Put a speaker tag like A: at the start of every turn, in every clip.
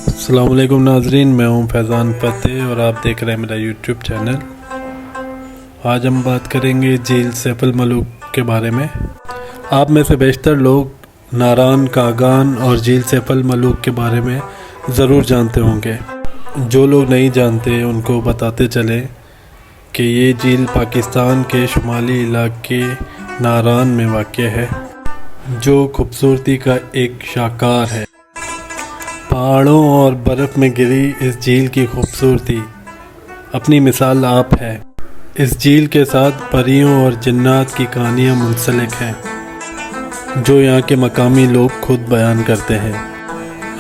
A: अस्सलाम वालेकुम नाजरीन, मैं हूं फैज़ान फ़तेह और आप देख रहे हैं मेरा यूट्यूब चैनल। आज हम बात करेंगे झील सैफ अल मलूक के बारे में। आप में से बेशतर लोग नारान, कागान और झील सैफ अल मलूक के बारे में ज़रूर जानते होंगे। जो लोग नहीं जानते उनको बताते चले कि ये झील पाकिस्तान के शुमाली इलाके नारान में वाक़ है, जो खूबसूरती का एक शाहकार है। पहाड़ों और बर्फ़ में घिरी इस झील की खूबसूरती अपनी मिसाल आप है। इस झील के साथ परियों और जिन्नात की कहानियाँ मुंसलिक हैं, जो यहाँ के मकामी लोग खुद बयान करते हैं।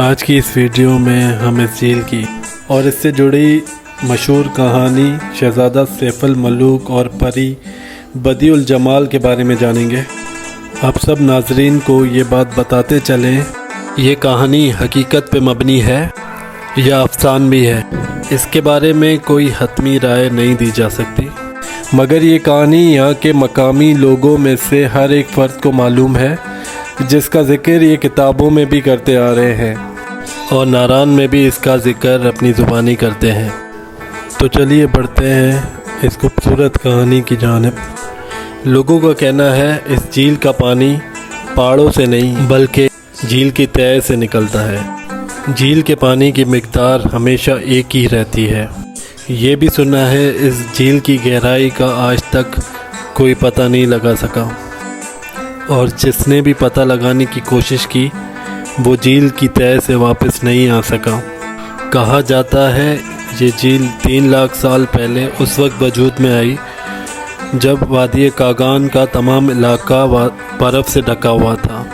A: आज की इस वीडियो में हम इस झील की और इससे जुड़ी मशहूर कहानी शहज़ादा सैफ अल मलूक और परी बदिउल जमाल के बारे में जानेंगे। आप सब नाजरीन को ये बात बताते चलें, ये कहानी हकीकत पे मबनी है या अफसान भी है, इसके बारे में कोई हतमी राय नहीं दी जा सकती, मगर ये कहानी यहाँ के मकामी लोगों में से हर एक फ़र्द को मालूम है, जिसका ज़िक्र ये किताबों में भी करते आ रहे हैं और नारान में भी इसका ज़िक्र अपनी ज़ुबानी करते हैं। तो चलिए बढ़ते हैं इस खूबसूरत कहानी की जानिब। लोगों का कहना है इस झील का पानी पहाड़ों से नहीं बल्कि झील की तह से निकलता है। झील के पानी की मिक़दार हमेशा एक ही रहती है। ये भी सुना है इस झील की गहराई का आज तक कोई पता नहीं लगा सका, और जिसने भी पता लगाने की कोशिश की वो झील की तह से वापस नहीं आ सका। कहा जाता है ये झील 3 लाख साल पहले उस वक्त वजूद में आई जब वादी कागान का तमाम इलाका बर्फ़ से ढका हुआ था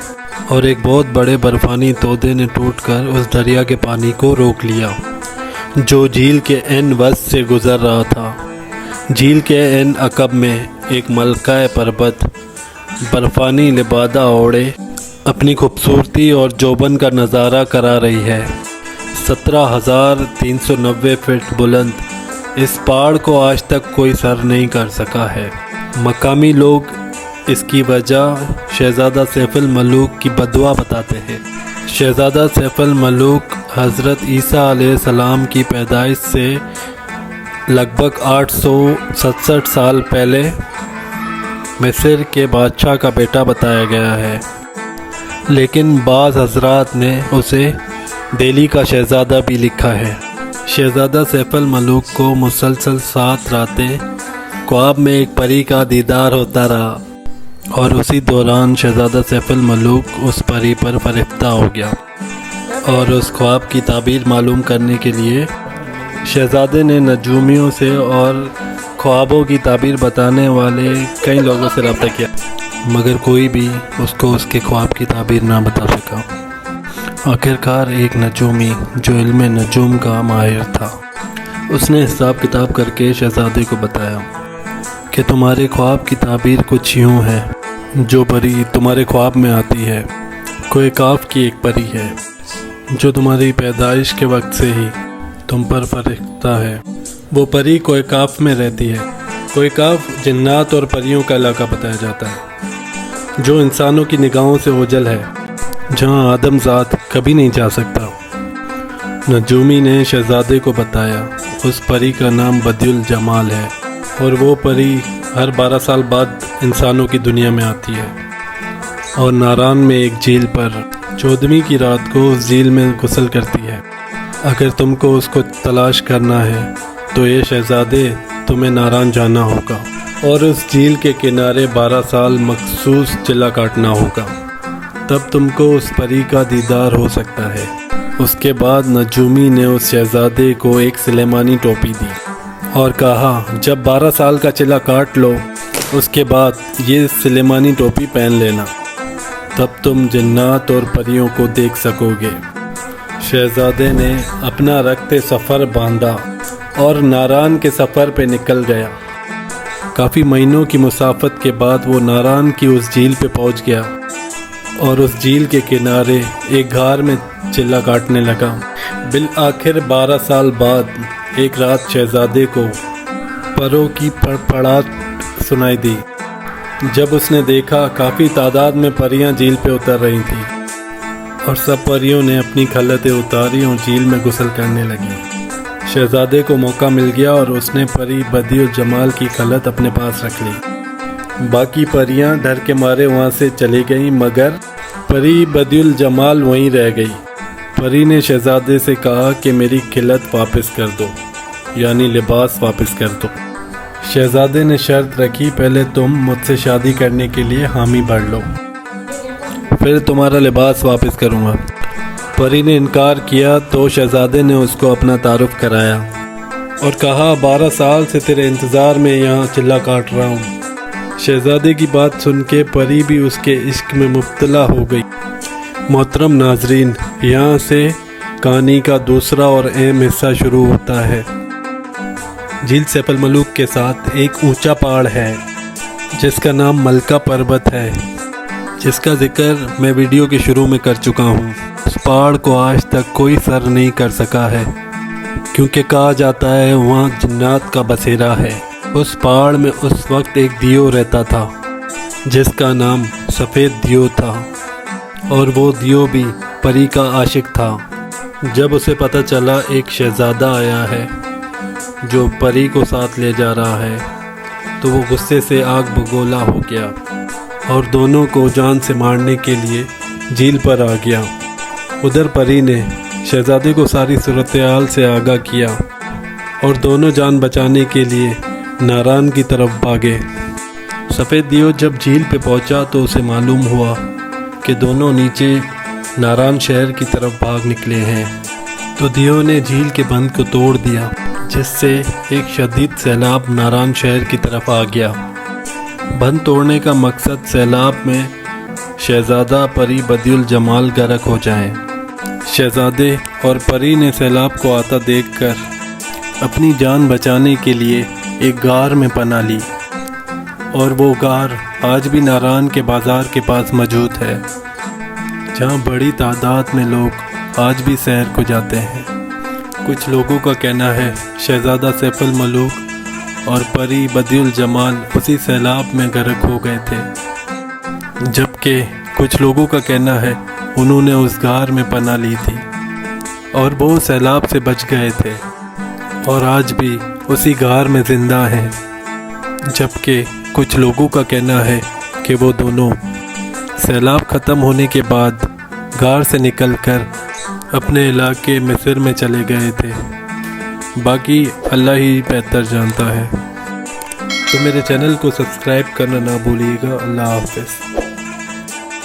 A: और एक बहुत बड़े बर्फ़ानी तोदे ने टूटकर उस दरिया के पानी को रोक लिया जो झील के एन वस्त से गुज़र रहा था। झील के एन अकब में एक मलका पर्वत बर्फ़ानी लिबादा ओढ़े अपनी खूबसूरती और जोबन का नज़ारा करा रही है। 17,390 फीट बुलंद इस पहाड़ को आज तक कोई सर नहीं कर सका है। मकामी लोग इसकी वजह शहज़ादा सैफ अल मलूक की बदुआ बताते हैं। शहज़ादा सैफ अल मलूक हज़रत ईसा अलैहिस्सलाम की पैदाइश से लगभग 867 साल पहले मिस्र के बादशाह का बेटा बताया गया है, लेकिन बाज़ हज़रात ने उसे दिल्ली का शहज़ादा भी लिखा है। शहज़ादा सैफ अल मलूक को मुसलसल 7 रातें ख्वाब में एक परी का दीदार होता रहा और उसी दौरान शहज़ादा सैफ अल मलूक उस परी पर फ़रिश्ता हो गया और उस ख्वाब की ताबीर मालूम करने के लिए शहज़ादे ने नजूमियों से और ख्वाबों की ताबीर बताने वाले कई लोगों से रब्ता किया, मगर कोई भी उसको उसके ख्वाब की ताबीर ना बता सका। आखिरकार एक नजूमी जो इल्म नजूम का माहिर था, उसने हिसाब किताब करके शहज़ादे को बताया कि तुम्हारे ख्वाब की ताबीर कुछ यूँ है। जो परी तुम्हारे ख्वाब में आती है कोई काफ की एक परी है जो तुम्हारी पैदाइश के वक्त से ही तुम पर फरिश्ता है। वो परी कोई काफ में रहती है। कोई काफ जिन्नात और परियों का इलाका बताया जाता है जो इंसानों की निगाहों से ओझल है, जहाँ आदमजात कभी नहीं जा सकता। नजूमी ने शहज़ादे को बताया उस परी का नाम बदिउल जमाल है और वो परी हर 12 साल बाद इंसानों की दुनिया में आती है और नारान में एक झील पर 14वीं की रात को उस झील में गुस्ल करती है। अगर तुमको उसको तलाश करना है तो ये शहज़ादे तुम्हें नारान जाना होगा और उस झील के किनारे 12 साल मखसूस चिल्ला काटना होगा, तब तुमको उस परी का दीदार हो सकता है। उसके बाद नजूमी ने उस शहज़ादे को एक सुलेमानी टोपी दी और कहा जब 12 साल का चिल्ला काट लो उसके बाद ये सुलेमानी टोपी पहन लेना, तब तुम जिन्नात और परियों को देख सकोगे। शहज़ादे ने अपना रखते सफ़र बांधा और नारान के सफ़र पे निकल गया। काफ़ी महीनों की मुसाफत के बाद वो नारान की उस झील पे पहुंच गया और उस झील के किनारे एक घार में चिल्ला काटने लगा। बिल आखिर 12 साल बाद एक रात शहज़ादे को परों की फड़फड़ाहट सुनाई दी। जब उसने देखा काफ़ी तादाद में परियां झील पे उतर रही थीं اور سب پریوں نے اپنی خلعتیں اتاری اور جھیل میں غسل کرنے لگی۔ شہزادے کو موقع مل گیا اور اس نے پری بدیع الجمال کی خلعت اپنے پاس رکھ لی۔ باقی پریاں ڈر کے مارے وہاں سے چلی گئیں، مگر پری بدیع الجمال وہیں رہ گئی۔ پری نے شہزادے سے کہا کہ میری خلعت واپس کر دو، یعنی لباس واپس کر دو۔ شہزادے نے شرط رکھی، پہلے تم مجھ سے شادی کرنے کے لیے حامی بھر لو، پھر تمہارا لباس واپس کروں گا۔ پری نے انکار کیا تو شہزادے نے اس کو اپنا تعارف کرایا اور کہا 12 سال سے تیرے انتظار میں یہاں چلا کاٹ رہا ہوں۔ شہزادے کی بات سن کے پری بھی اس کے عشق میں مبتلا ہو گئی۔ محترم ناظرین، یہاں سے کہانی کا دوسرا اور اہم حصہ شروع ہوتا ہے۔ جھیل سیف الملوک کے ساتھ ایک اونچا پہاڑ ہے جس کا نام ملکہ پربت ہے، جس کا ذکر میں ویڈیو کے شروع میں کر چکا ہوں۔ اس پہاڑ کو آج تک کوئی سر نہیں کر سکا ہے، کیونکہ کہا جاتا ہے وہاں جنات کا بسیرا ہے۔ اس پہاڑ میں اس وقت ایک دیو رہتا تھا جس کا نام سفید دیو تھا، اور وہ دیو بھی پری کا عاشق تھا۔ جب اسے پتہ چلا ایک شہزادہ آیا ہے جو پری کو ساتھ لے جا رہا ہے تو وہ غصے سے آگ بگولا ہو گیا اور دونوں کو جان سے مارنے کے لیے جھیل پر آ گیا۔ ادھر پری نے شہزادے کو ساری صورتحال سے آگاہ کیا اور دونوں جان بچانے کے لیے ناران کی طرف بھاگے۔ سفید دیو جب جھیل پہ پہنچا تو اسے معلوم ہوا کہ دونوں نیچے ناران شہر کی طرف بھاگ نکلے ہیں، تو دیو نے جھیل کے بند کو توڑ دیا، جس سے ایک شدید سیلاب ناران شہر کی طرف آ گیا۔ بند توڑنے کا مقصد سیلاب میں شہزادہ پری بدیع الجمال غرق ہو جائیں۔ شہزادے اور پری نے سیلاب کو آتا دیکھ کر اپنی جان بچانے کے لیے ایک غار میں پناہ لی، اور وہ غار آج بھی ناران کے بازار کے پاس موجود ہے، جہاں بڑی تعداد میں لوگ آج بھی سیر کو جاتے ہیں۔ کچھ لوگوں کا کہنا ہے شہزادہ سیف الملوک اور پری بدیع الجمال اسی سیلاب میں غرق ہو گئے تھے، جبکہ کچھ لوگوں کا کہنا ہے انہوں نے اس غار میں پناہ لی تھی اور وہ سیلاب سے بچ گئے تھے اور آج بھی اسی غار میں زندہ ہیں، جبکہ کچھ لوگوں کا کہنا ہے کہ وہ دونوں سیلاب ختم ہونے کے بعد غار سے نکل کر اپنے علاقے مصر میں چلے گئے تھے۔ باقی اللہ ہی بہتر جانتا ہے۔ تو میرے چینل کو سبسکرائب کرنا نہ بھولیے گا۔ اللہ حافظ۔